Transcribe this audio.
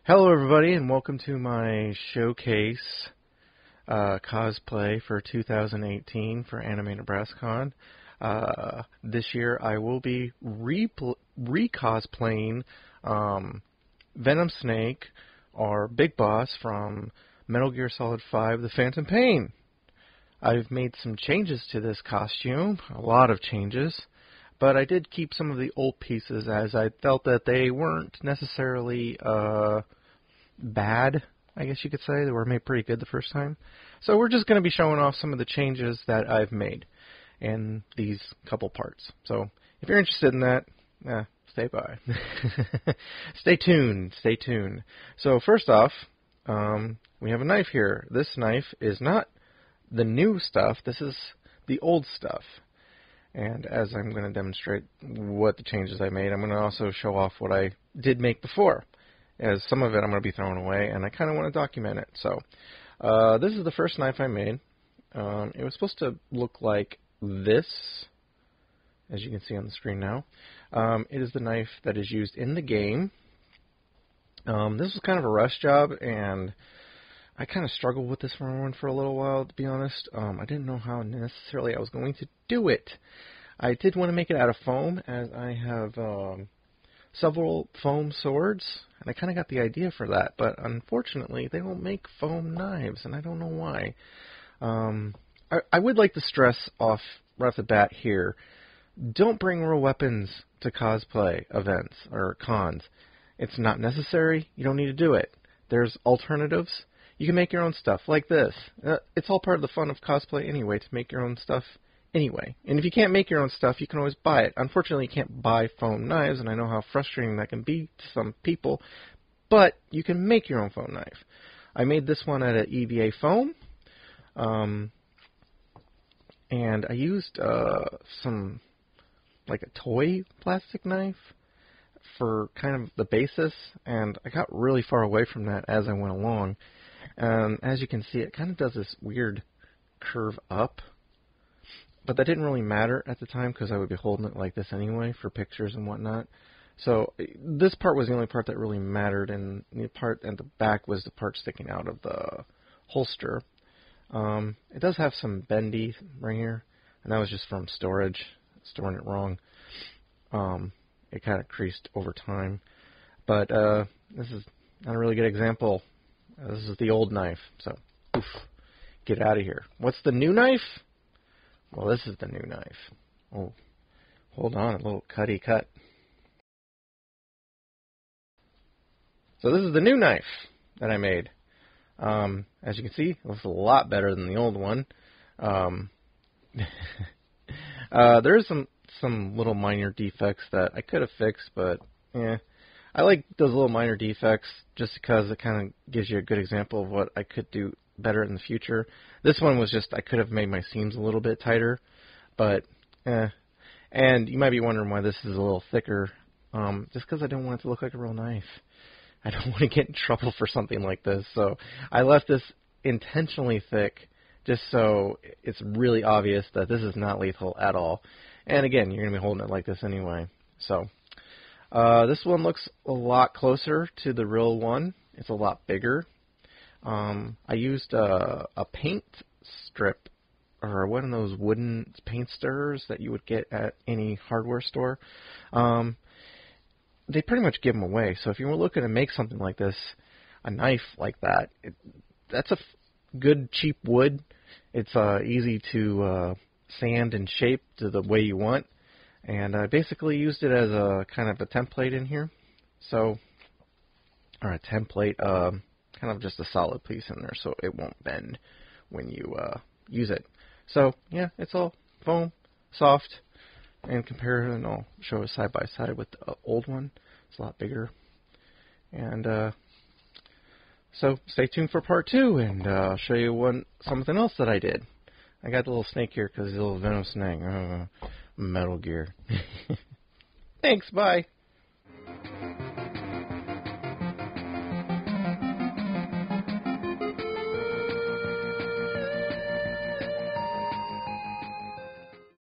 Hello everybody and welcome to my showcase cosplay for 2018 for Anime Nebraskon. This year I will be re-cosplaying Venom Snake, our big boss from Metal Gear Solid 5, The Phantom Pain. I've made some changes to this costume, a lot of changes, but I did keep some of the old pieces as I felt that they weren't necessarily bad, I guess you could say. They were made pretty good the first time. So we're just going to be showing off some of the changes that I've made in these couple parts. So if you're interested in that, stay by. Stay tuned. So first off, we have a knife here. This knife is not the new stuff. This is the old stuff. And as I'm going to demonstrate what the changes I made, I'm going to also show off what I did make before. As some of it I'm going to be throwing away, and I kind of want to document it. So, this is the first knife I made. It was supposed to look like this, as you can see on the screen now. It is the knife that is used in the game. This was kind of a rush job, and I kind of struggled with this one for a little while, to be honest. I didn't know how necessarily I was going to do it. I did want to make it out of foam, as I have several foam swords, and I kind of got the idea for that, but unfortunately they don't make foam knives, and I don't know why. I would like to stress right off the bat here, don't bring real weapons to cosplay events or cons. It's not necessary. You don't need to do it. There's alternatives. You can make your own stuff like this. It's all part of the fun of cosplay anyway, to make your own stuff anyway. And if you can't make your own stuff, you can always buy it. Unfortunately, you can't buy foam knives, and I know how frustrating that can be to some people, but you can make your own foam knife. I made this one out of EVA foam, and I used some, like a toy plastic knife for kind of the basis, and I got really far away from that as I went along. As you can see, it kind of does this weird curve up. But that didn't really matter at the time because I would be holding it like this anyway for pictures and whatnot. So this part was the only part that really mattered, and the part at the back was the part sticking out of the holster. It does have some bendy right here, and that was just from storage, storing it wrong. It kind of creased over time. But this is not a really good example. This is the old knife, so oof, get out of here. What's the new knife? Well, this is the new knife. Oh, hold on, a little cutty cut. So this is the new knife that I made. As you can see, it looks a lot better than the old one. There is some little minor defects that I could have fixed, but I like those little minor defects just because it kind of gives you a good example of what I could do better in the future. This one was just, I could have made my seams a little bit tighter, but and you might be wondering why this is a little thicker, just because I don't want it to look like a real knife. I don't want to get in trouble for something like this, so I left this intentionally thick just so it's really obvious that this is not lethal at all. And again, you're going to be holding it like this anyway. So this one looks a lot closer to the real one. It's a lot bigger. I used a paint strip, or one of those wooden paint stirrers that you would get at any hardware store. They pretty much give them away. So if you were looking to make something like this, a knife like that, that's a good cheap wood. It's easy to sand and shape to the way you want. And I basically used it as a kind of a template in here. So, or a template, kind of just a solid piece in there so it won't bend when you use it. So, yeah, it's all foam, soft, and compare it, and I'll show it side by side with the old one. It's a lot bigger. And so stay tuned for part 2, and I'll show you something else that I did. I got the little snake here because it's a little Venom Snake. Metal Gear. Thanks, bye.